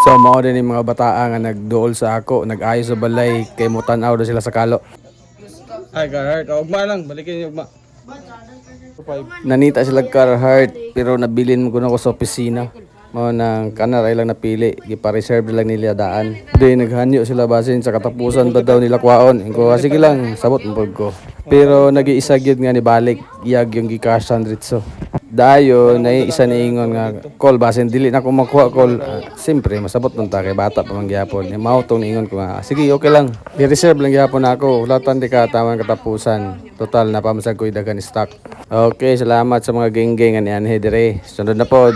So mao din yung mga bataa nga nagduol sa ako, nag-ayo sa balay kay mutan-aw daw sila sa kalo. Ay, Carhartt. Ugma lang. Balikin niyo ugma. Nanita sila Carhartt pero nabilin ko na ko sa opisina. Mao nang kanar ay lang napili, gipa-reserve lang nila daan. Di naghanyo sila basin sa katapusan ba daw nila kwaon. Ko sige lang, sabot mo ko. Pero nag-iisa gyud nga ni balik iyag yung gikashan ritso. Dayon na isa ni ingon nga call basin dili na ko makuha call. Siyempre masabot man ta kay bata pa man gyapon. Mao tong ingon ko nga sige okay lang. I-reserve lang gyapon ako. Ulatan di ka tawang katapusan. Total na pamasag ko dagan stock. Okay, salamat sa mga geng-geng ani anhe dire. Sunod na pod.